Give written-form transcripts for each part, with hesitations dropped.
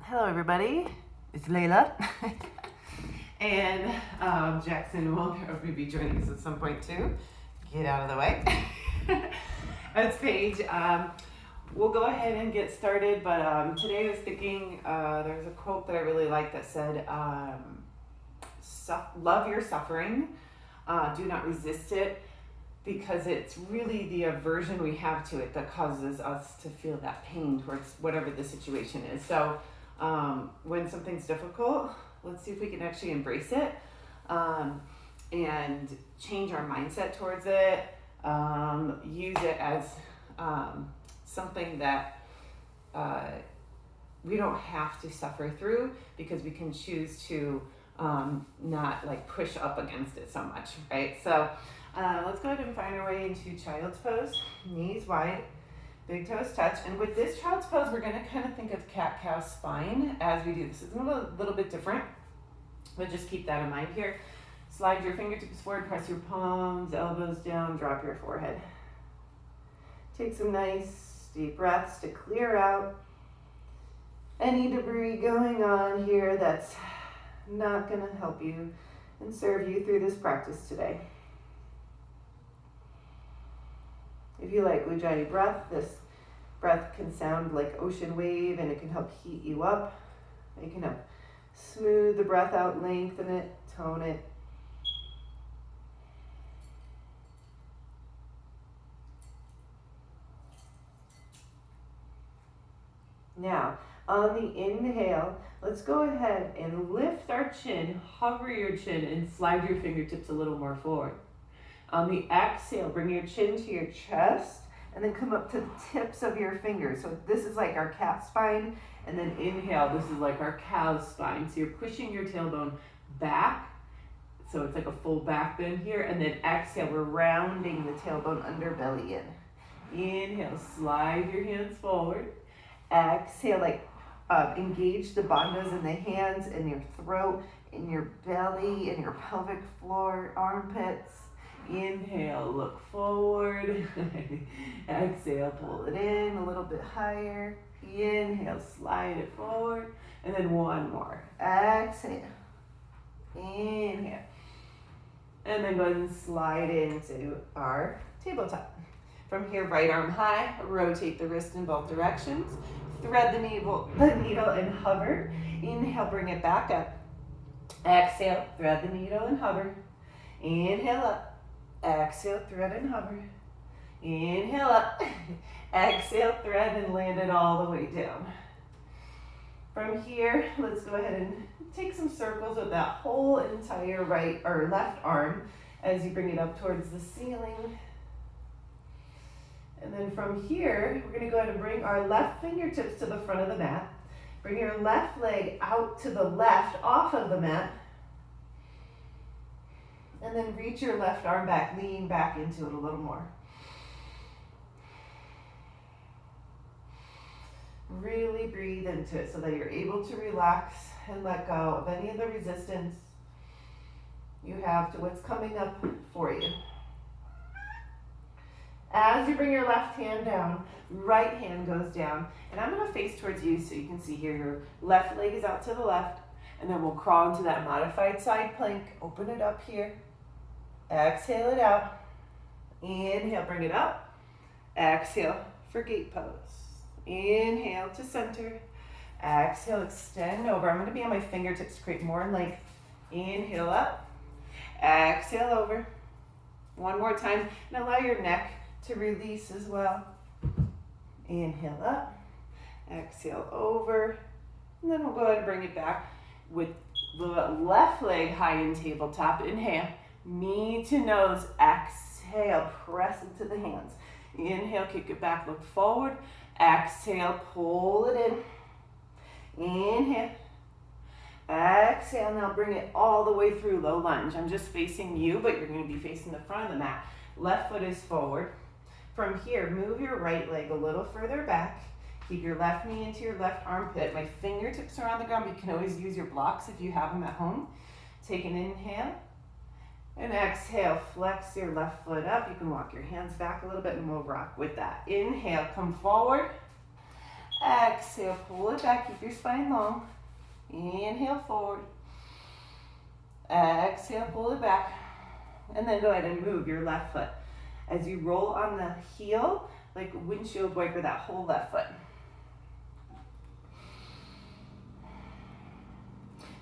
Hello everybody, it's Layla. And Jackson will probably be joining us at some point too. Get out of the way. That's Paige. We'll go ahead and get started, but today I was thinking there's a quote that I really like that said, love your suffering, do not resist it, because it's really the aversion we have to it that causes us to feel that pain towards whatever the situation is. So when something's difficult, let's see if we can actually embrace it and change our mindset towards it. Use it as something that we don't have to suffer through, because we can choose to not like push up against it so much, right? So let's go ahead and find our way into child's pose, knees wide, big toes touch. And with this child's pose, we're going to kind of think of cat-cow spine as we do this. It's a little bit different, but just keep that in mind here. Slide your fingertips forward, press your palms, elbows down, drop your forehead. Take some nice deep breaths to clear out any debris going on here that's not going to help you and serve you through this practice today. If you like Ujjayi breath, this breath can sound like ocean wave, and it can help heat you up. It can help smooth the breath out, lengthen it, tone it. Now, on the inhale, let's go ahead and lift our chin, hover your chin, and slide your fingertips a little more forward. On the exhale, bring your chin to your chest and then come up to the tips of your fingers. So this is like our cat spine, and then inhale, this is like our cow spine. So you're pushing your tailbone back, so it's like a full back bend here, and then exhale, we're rounding the tailbone underbelly in. Inhale, slide your hands forward. Exhale, like engage the bandhas in the hands, in your throat, in your belly, in your pelvic floor, armpits. Inhale, look forward. Exhale, pull it in a little bit higher. Inhale, slide it forward. And then one more. Exhale. Inhale. And then go ahead and slide into our tabletop. From here, right arm high, rotate the wrist in both directions. Thread the needle and hover. Inhale, bring it back up. Exhale, thread the needle and hover. Inhale up. Exhale, thread and hover. Inhale up. Exhale, thread and land it all the way down. From here, let's go ahead and take some circles with that whole entire right or left arm as you bring it up towards the ceiling. And then from here, we're going to go ahead and bring our left fingertips to the front of the mat. Bring your left leg out to the left off of the mat. And then reach your left arm back, lean back into it a little more. Really breathe into it so that you're able to relax and let go of any of the resistance you have to what's coming up for you. As you bring your left hand down, right hand goes down, and I'm going to face towards you so you can see here your left leg is out to the left, and then we'll crawl into that modified side plank. Open it up here. Exhale it out. Inhale, bring it up. Exhale for gate pose. Inhale to center. Exhale, extend over. I'm going to be on my fingertips to create more length. Inhale up. Exhale over. One more time, and allow your neck to release as well. Inhale up. Exhale over. And then we'll go ahead and bring it back with the left leg high in tabletop. Inhale. Knee to nose, exhale, press into the hands. Inhale, kick it back, look forward. Exhale, pull it in. Inhale. Exhale, now bring it all the way through low lunge. I'm just facing you, but you're going to be facing the front of the mat. Left foot is forward. From here, move your right leg a little further back. Keep your left knee into your left armpit. My fingertips are on the ground, but you can always use your blocks if you have them at home. Take an inhale. And exhale, flex your left foot up. You can walk your hands back a little bit and we'll rock with that. Inhale, come forward. Exhale, pull it back, keep your spine long. Inhale, forward. Exhale, pull it back. And then go ahead and move your left foot. As you roll on the heel, like windshield wiper that whole left foot.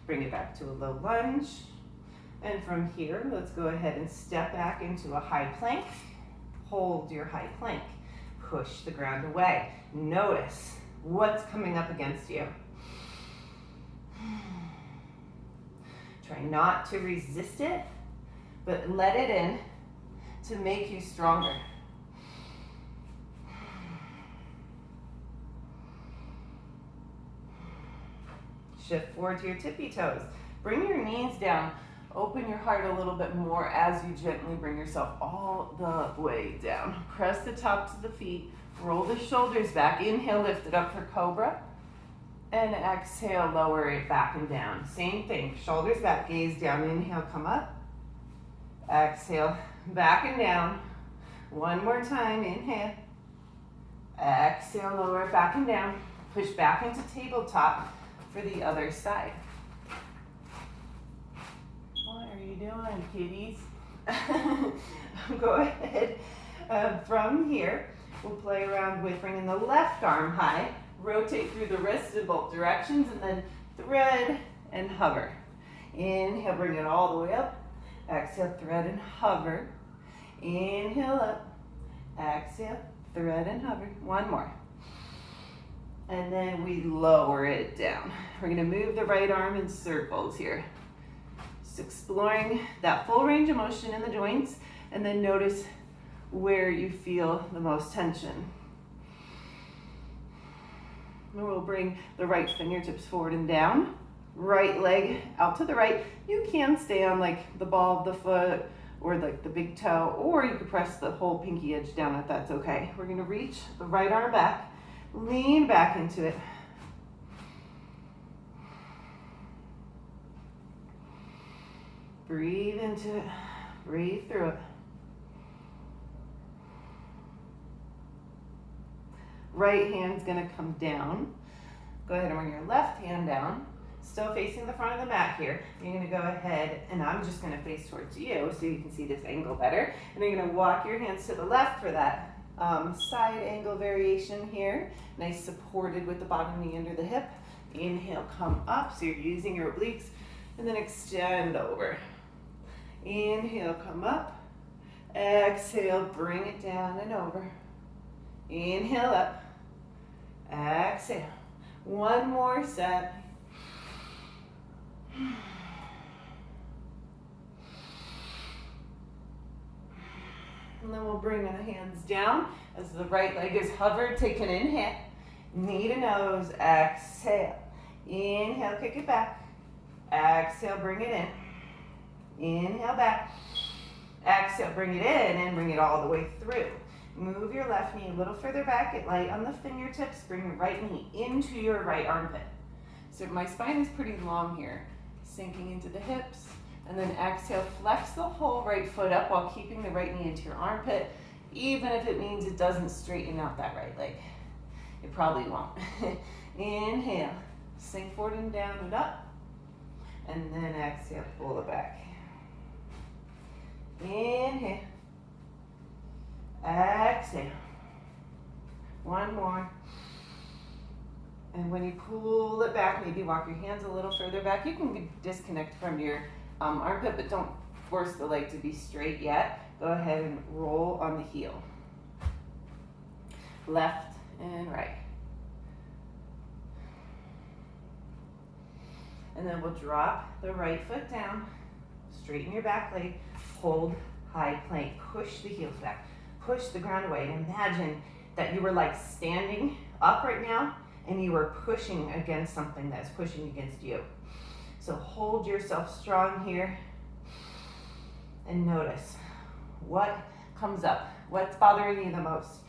Bring it back to a low lunge. And from here, let's go ahead and step back into a high plank. Hold your high plank. Push the ground away. Notice what's coming up against you. Try not to resist it, but let it in to make you stronger. Shift forward to your tippy toes. Bring your knees down. Open your heart a little bit more as you gently bring yourself all the way down. Press the tops of the feet. Roll the shoulders back. Inhale, lift it up for cobra. And exhale, lower it back and down. Same thing. Shoulders back, gaze down. Inhale, come up. Exhale, back and down. One more time. Inhale. Exhale, lower it back and down. Push back into tabletop for the other side. What are you doing, kitties? Go ahead. From here, we'll play around with bringing the left arm high. Rotate through the wrist in both directions and then thread and hover. Inhale, bring it all the way up. Exhale, thread and hover. Inhale up. Exhale, thread and hover. One more. And then we lower it down. We're gonna move the right arm in circles here. Just exploring that full range of motion in the joints, and then notice where you feel the most tension. And we'll bring the right fingertips forward and down. Right leg out to the right. You can stay on like the ball of the foot or like the big toe, or you could press the whole pinky edge down if that's okay. We're gonna reach the right arm back, lean back into it. Breathe into it, breathe through it. Right hand's gonna come down. Go ahead and bring your left hand down. Still facing the front of the mat here. You're gonna go ahead, and I'm just gonna face towards you so you can see this angle better. And you're gonna walk your hands to the left for that side angle variation here. Nice supported with the bottom knee under the hip. Inhale, come up, so you're using your obliques, and then extend over. Inhale, come up. Exhale, bring it down and over. Inhale up. Exhale. One more set. And then we'll bring the hands down as the right leg is hovered. Take an inhale. Knee to nose. Exhale. Inhale, kick it back. Exhale, bring it in. Inhale back. Exhale, bring it in and bring it all the way through. Move your left knee a little further back. Get light on the fingertips. Bring your right knee into your right armpit. So my spine is pretty long here. Sinking into the hips. And then exhale, flex the whole right foot up while keeping the right knee into your armpit, even if it means it doesn't straighten out that right leg. It probably won't. Inhale, sink forward and down and up. And then exhale, pull it back. Inhale. Exhale. One more. And when you pull it back, maybe walk your hands a little further back. You can disconnect from your armpit, but don't force the leg to be straight yet. Go ahead and roll on the heel. Left and right. And then we'll drop the right foot down. Straighten your back leg. Hold high plank. Push the heels back. Push the ground away. And imagine that you were like standing up right now and you were pushing against something that's pushing against you. So hold yourself strong here and notice what comes up. What's bothering you the most?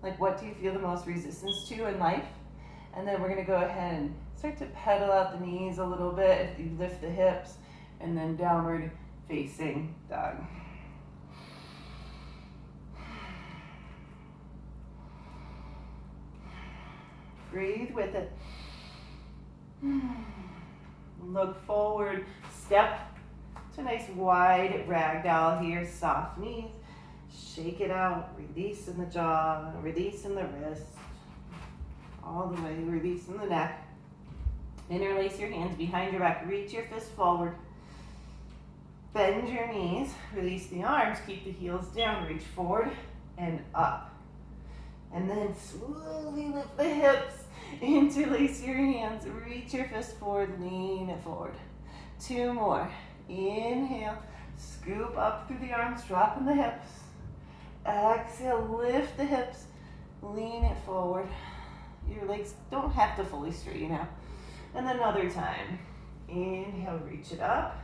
Like, what do you feel the most resistance to in life? And then we're gonna go ahead and start to pedal out the knees a little bit if you lift the hips, and then downward facing dog. Breathe with it. Look forward. Step to a nice wide ragdoll here. Soft knees. Shake it out. Release in the jaw. Release in the wrist. All the way. Release in the neck. Interlace your hands behind your back. Reach your fist forward. Bend your knees. Release the arms. Keep the heels down. Reach forward and up. And then slowly lift the hips. Interlace your hands. Reach your fist forward. Lean it forward. 2 more. Inhale. Scoop up through the arms. Drop in the hips. Exhale. Lift the hips. Lean it forward. Your legs don't have to fully straighten out. And another time. Inhale, reach it up.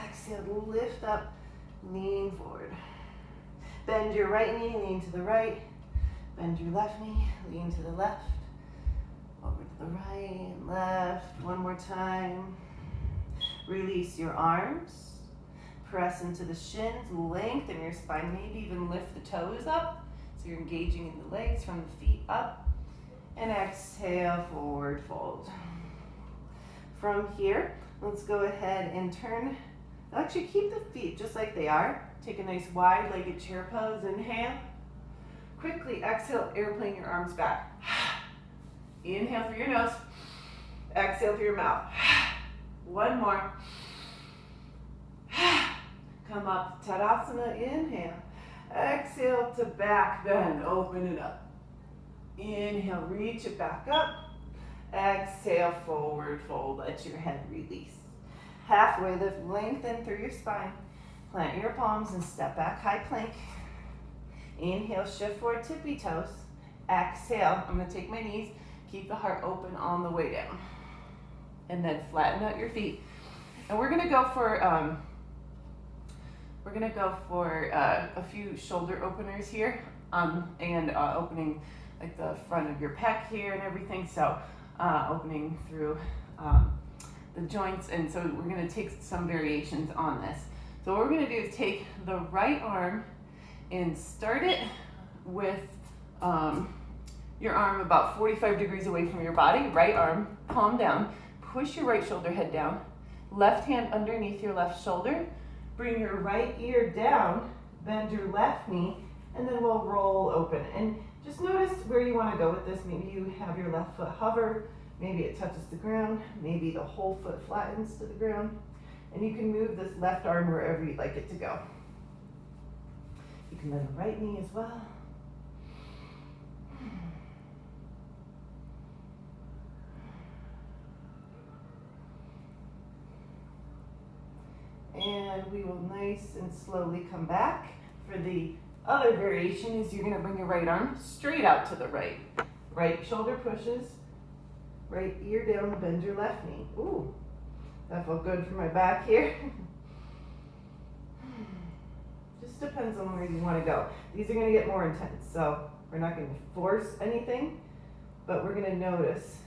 Exhale, lift up, lean forward. Bend your right knee, lean to the right. Bend your left knee, lean to the left. Over to the right, left. One more time. Release your arms. Press into the shins, lengthen your spine, maybe even lift the toes up. So you're engaging in the legs from the feet up. And exhale, forward fold. From here, let's go ahead and turn. Actually, keep the feet just like they are. Take a nice wide-legged chair pose. Inhale. Quickly exhale, airplane your arms back. Inhale through your nose. Exhale through your mouth. One more. Come up to Tadasana. Inhale. Exhale to back bend. Open it up. Inhale, reach it back up. Exhale, forward fold. Let your head release. Halfway lift, lengthen through your spine. Plant your palms and step back, high plank. Inhale, shift forward, tippy toes. Exhale, I'm gonna take my knees, keep the heart open on the way down. And then flatten out your feet. And we're gonna go for a few shoulder openers here, and opening like the front of your pec here and everything. So opening through the joints, and so we're going to take some variations on this. So what we're going to do is take the right arm and start it with your arm about 45 degrees away from your body. Right arm, palm down. Push your right shoulder head down. Left hand underneath your left shoulder. Bring your right ear down. Bend your left knee, and then we'll roll open. And just notice where you want to go with this. Maybe you have your left foot hover. Maybe it touches the ground. Maybe the whole foot flattens to the ground. And you can move this left arm wherever you'd like it to go. You can bend the right knee as well. And we will nice and slowly come back. For the other variation is you're going to bring your right arm straight out to the right. Right shoulder pushes. Right ear down, bend your left knee. Ooh, that felt good for my back here. Just depends on where you want to go. These are going to get more intense, so we're not going to force anything, but we're going to notice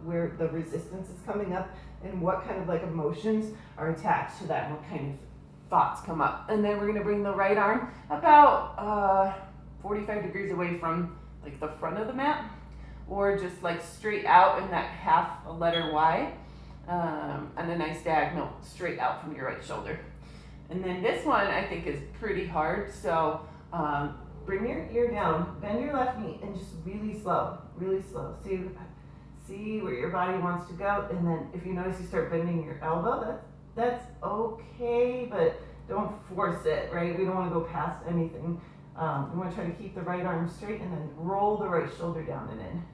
where the resistance is coming up and what kind of like emotions are attached to that and what kind of thoughts come up. And then we're going to bring the right arm about 45 degrees away from like the front of the mat, or just like straight out in that half a letter Y, and a nice diagonal straight out from your right shoulder. And then this one I think is pretty hard, so bring your ear down, bend your left knee, and just really slow. See where your body wants to go, and then if you notice you start bending your elbow, that's okay, but don't force it, right? We don't want to go past anything. We want to try to keep the right arm straight and then roll the right shoulder down and in.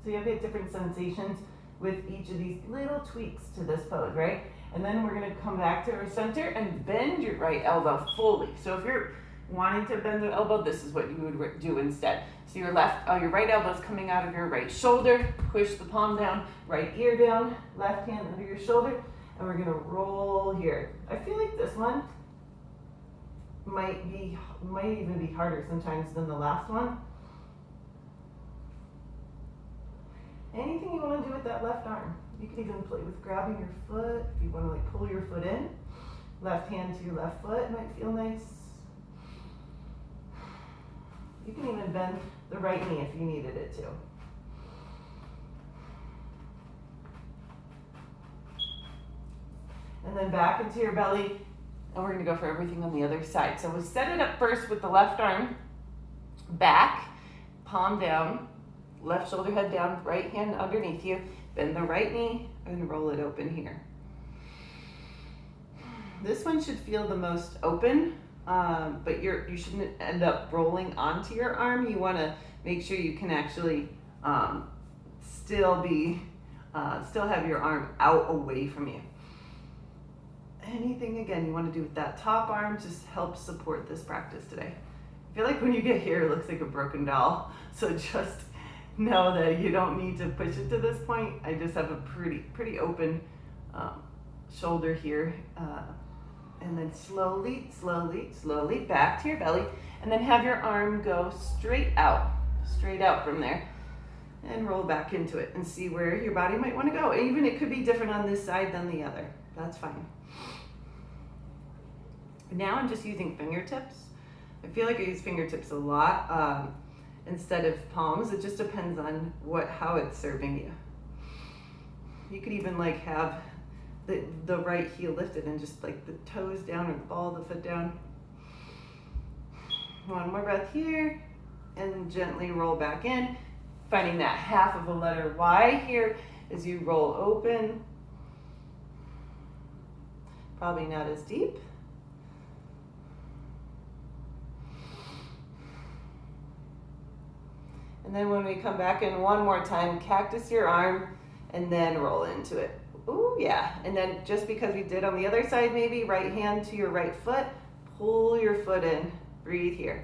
So you'll get different sensations with each of these little tweaks to this pose, right? And then we're going to come back to our center and bend your right elbow fully. So if you're wanting to bend the elbow, this is what you would do instead. So your right elbow is coming out of your right shoulder. Push the palm down, right ear down, left hand under your shoulder, and we're going to roll here. I feel like this one might even be harder sometimes than the last one. Anything you want to do with that left arm. You can even play with grabbing your foot. If you want to like pull your foot in, left hand to your left foot might feel nice. You can even bend the right knee if you needed it to. And then back into your belly, and we're gonna go for everything on the other side. So we set it up first with the left arm back, palm down, left shoulder head down, right hand underneath you, bend the right knee, and roll it open here. This one should feel the most open, but you shouldn't end up rolling onto your arm. You wanna make sure you can actually still have your arm out away from you. Anything again you want to do with that top arm just helps support this practice today. I feel like when you get here it looks like a broken doll, so just know that you don't need to push it to this point. I just have a pretty open shoulder here, and then slowly back to your belly, and then have your arm go straight out from there, and roll back into it and see where your body might want to go. Even it could be different on this side than the other. That's fine. Now I'm just using fingertips. I feel like I use fingertips a lot instead of palms. It just depends on how it's serving you. You could even like have the right heel lifted and just like the toes down or the ball of the foot down. One more breath here, and gently roll back in, finding that half of a letter Y here as you roll open. Probably not as deep. And then when we come back in one more time, cactus your arm and then roll into it. Ooh, yeah. And then just because we did on the other side, maybe right hand to your right foot, pull your foot in. Breathe here.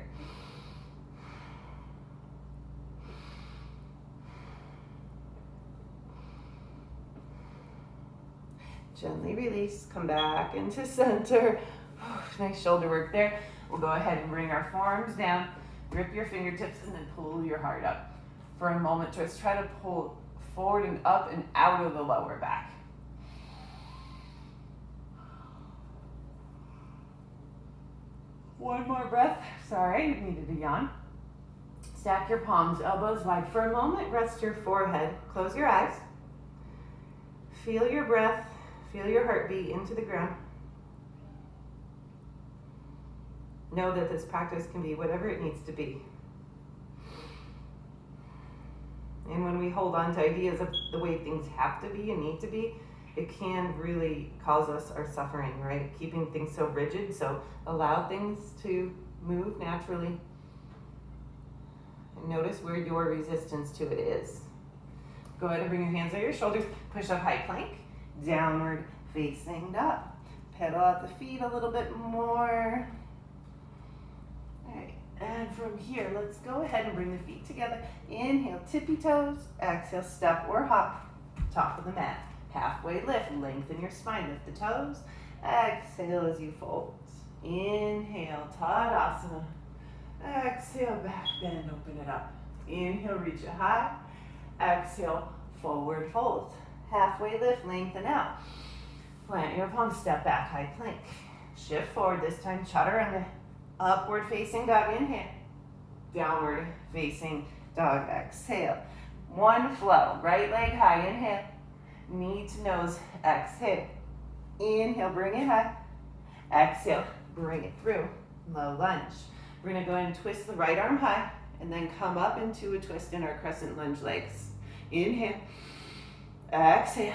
Gently release, come back into center. Nice shoulder work there. We'll go ahead and bring our forearms down, grip your fingertips, and then pull your heart up. For a moment, just try to pull forward and up and out of the lower back. One more breath. Sorry, you needed a yawn. Stack your palms, elbows wide. For a moment, rest your forehead. Close your eyes. Feel your breath. Feel your heartbeat into the ground. Know that this practice can be whatever it needs to be. And when we hold on to ideas of the way things have to be and need to be, it can really cause us our suffering, right? Keeping things so rigid, so allow things to move naturally. And notice where your resistance to it is. Go ahead and bring your hands on your shoulders. Push up high plank, downward facing dog. Pedal out the feet a little bit more. All right, and from here, let's go ahead and bring the feet together. Inhale, tippy toes. Exhale, step or hop. Top of the mat. Halfway lift, lengthen your spine, lift the toes. Exhale as you fold. Inhale, Tadasana. Exhale, back bend, open it up. Inhale, reach it high. Exhale, forward fold. Halfway lift, lengthen out. Plant your palms, step back, high plank. Shift forward, this time chaturanga. Upward facing dog, inhale. Downward facing dog, exhale. One flow, right leg high, inhale. Knee to nose, exhale. Inhale, bring it high. Exhale, bring it through. Low lunge. We're gonna go ahead and twist the right arm high and then come up into a twist in our crescent lunge legs. Inhale. Exhale.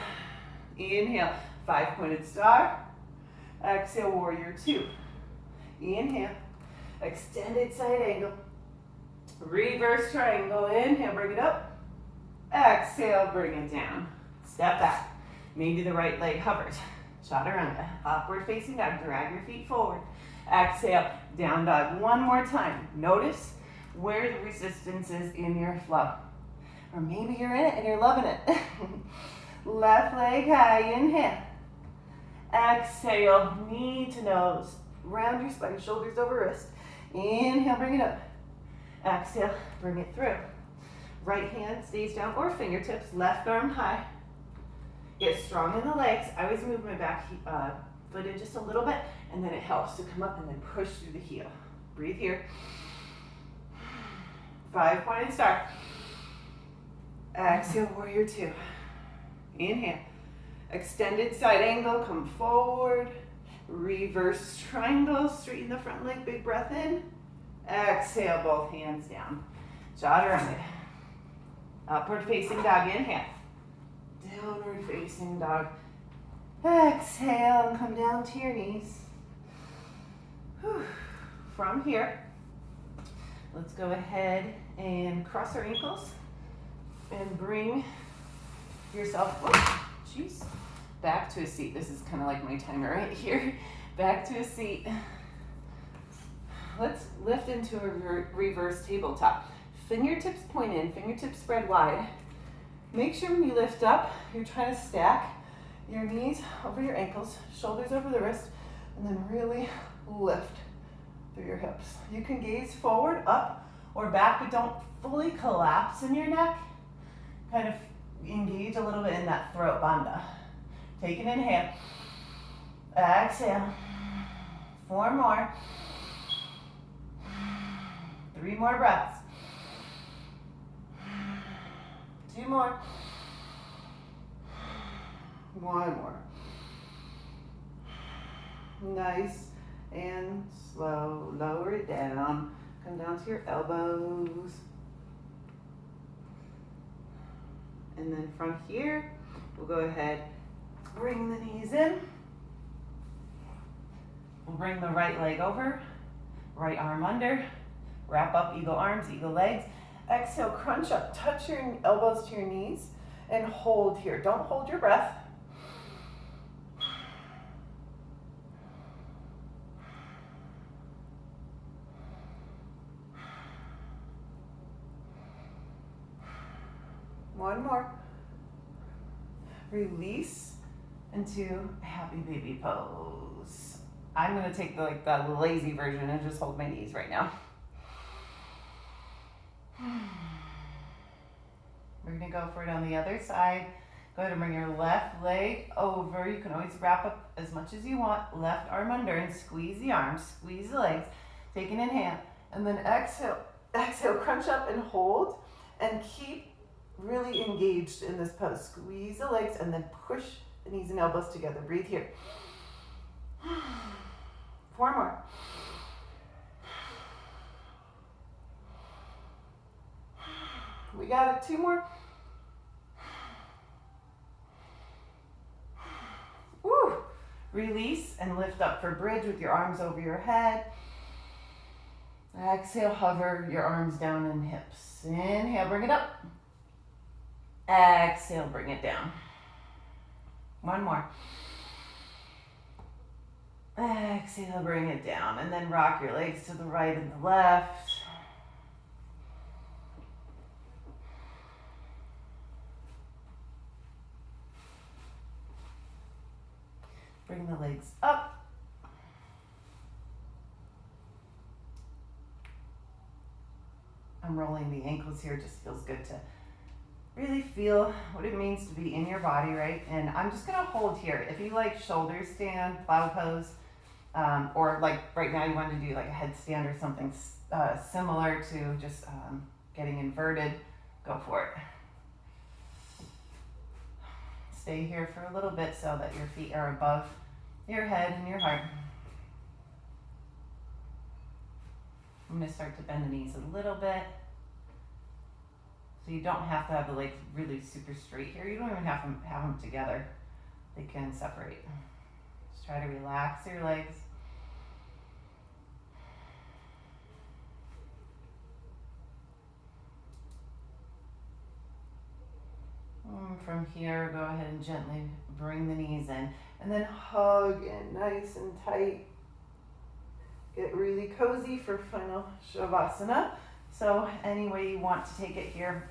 Inhale, 5-pointed star. Exhale, warrior 2. Inhale. Extended side angle. Reverse triangle. Inhale, bring it up. Exhale, bring it down. Step back. Maybe the right leg hovers. Chaturanga. Upward facing dog. Drag your feet forward. Exhale, down dog. One more time. Notice where the resistance is in your flow. Or maybe you're in it and you're loving it. Left leg high. Inhale. Exhale, knee to nose. Round your spine, shoulders over wrist. Inhale, bring it up. Exhale, bring it through. Right hand stays down or fingertips. Left arm high. Get strong in the legs. I always move my back foot in just a little bit, and then it helps to come up and then push through the heel. Breathe here. 5-pointed star. Exhale, warrior two. Inhale. Extended side angle, come forward. Reverse triangle, straighten the front leg, big breath in. Exhale, both hands down. Chaturanga. Upward facing dog, inhale. Downward facing dog. Exhale and come down to your knees. Whew. From here, let's go ahead and cross our ankles and bring yourself, back to a seat. This is kind of like my timer right here. Back to a seat. Let's lift into a reverse tabletop. Fingertips point in, fingertips spread wide. Make sure when you lift up, you're trying to stack your knees over your ankles, shoulders over the wrist, and then really lift through your hips. You can gaze forward, up, or back, but don't fully collapse in your neck. Kind of engage a little bit in that throat bandha. Take an inhale. Exhale. 4 more. 3 more breaths. 2 more. 1 more. Nice and slow. Lower it down. Come down to your elbows. And then from here, we'll go ahead, bring the knees in. We'll bring the right leg over, right arm under. Wrap up, eagle arms, eagle legs. Exhale, crunch up, touch your elbows to your knees and hold here. Don't hold your breath. One more. Release into happy baby pose. I'm gonna take the lazy version and just hold my knees right now. We're gonna go for it on the other side. Go ahead and bring your left leg over. You can always wrap up as much as you want. Left arm under and squeeze the arms, squeeze the legs. Take an inhale and then exhale. Exhale, crunch up and hold and keep really engaged in this pose. Squeeze the legs and then push the knees and elbows together. Breathe here. 4 more. We got it. 2 more. Woo. Release and lift up for bridge with your arms over your head. Exhale, hover your arms down and hips. Inhale, bring it up. Exhale, bring it down. 1 more. Exhale, bring it down. And then rock your legs to the right and the left. Bring the legs up. I'm rolling the ankles here. Just feels good to really feel what it means to be in your body, right? And I'm just gonna hold here. If you like shoulder stand, plow pose, or like right now you want to do like a headstand or something similar to just getting inverted, go for it. Stay here for a little bit so that your feet are above your head and your heart. I'm gonna start to bend the knees a little bit. So you don't have to have the legs really super straight here. You don't even have them together. They can separate. Just try to relax your legs. From here, go ahead and gently bring the knees in. And then hug in nice and tight. Get really cozy for final Shavasana. So any way you want to take it here.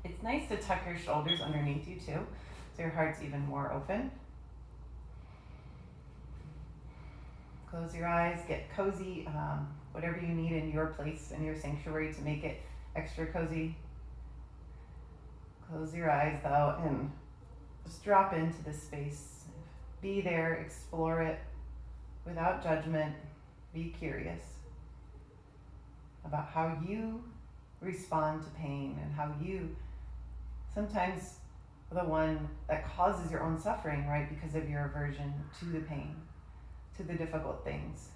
It's nice to tuck your shoulders underneath you too, so your heart's even more open. Close your eyes, get cozy, whatever you need in your place, in your sanctuary to make it extra cozy. Close your eyes though and just drop into this space. Be there, explore it without judgment, be curious. about how you respond to pain and how you sometimes are the one that causes your own suffering, right? Because of your aversion to the pain, to the difficult things.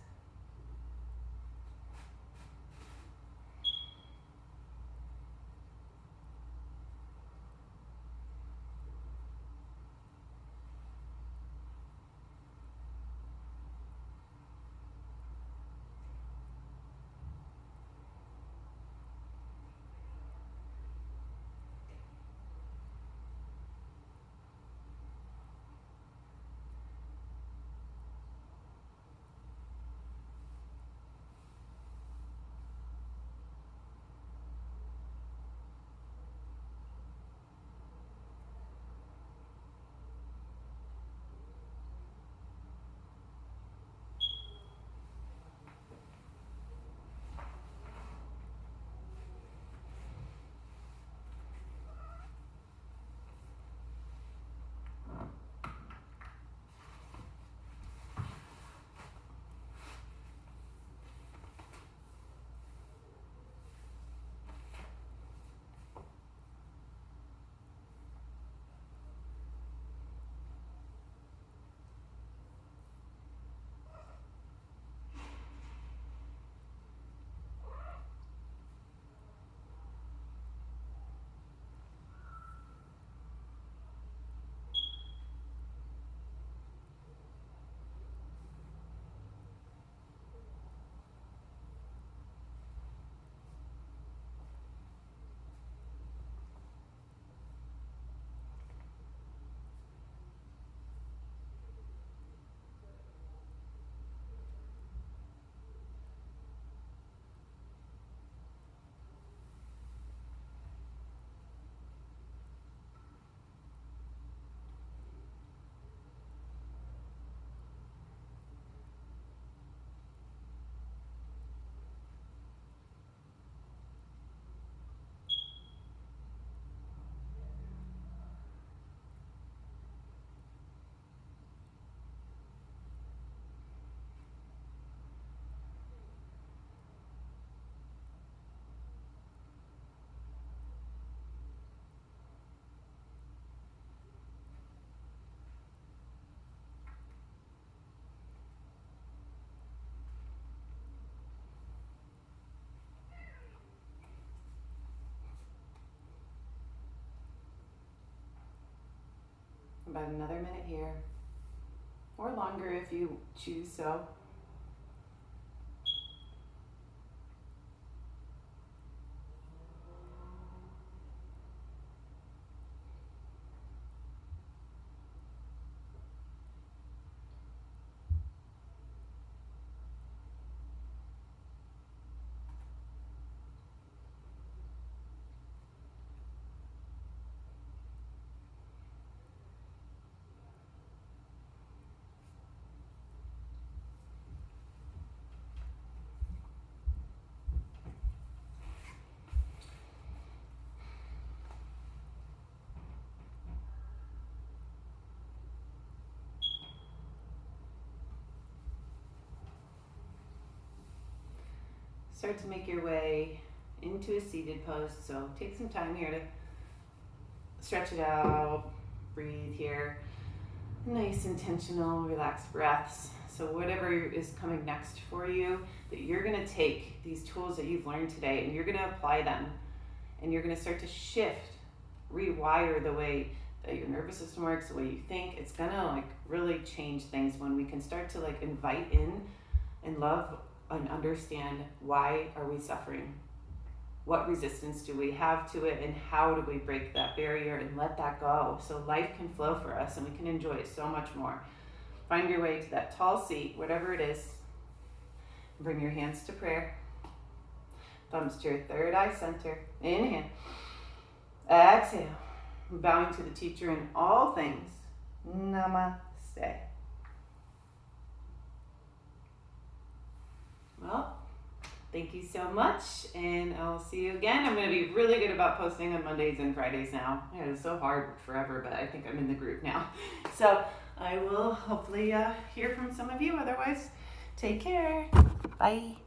About another minute here, or longer if you choose so. Start to make your way into a seated pose. So take some time here to stretch it out, breathe here. Nice, intentional, relaxed breaths. So whatever is coming next for you, that you're gonna take these tools that you've learned today and you're gonna apply them. And you're gonna start to shift, rewire the way that your nervous system works, the way you think. It's gonna like really change things when we can start to like invite in and love and understand why are we suffering? What resistance do we have to it, and how do we break that barrier and let that go so life can flow for us and we can enjoy it so much more. Find your way to that tall seat, whatever it is. Bring your hands to prayer. Thumbs to your third eye center. Inhale. Exhale. Bowing to the teacher in all things. Namaste. Well, thank you so much, and I'll see you again. I'm going to be really good about posting on Mondays and Fridays now. It was so hard forever, but I think I'm in the group now. So I will hopefully hear from some of you. Otherwise, take care. Bye.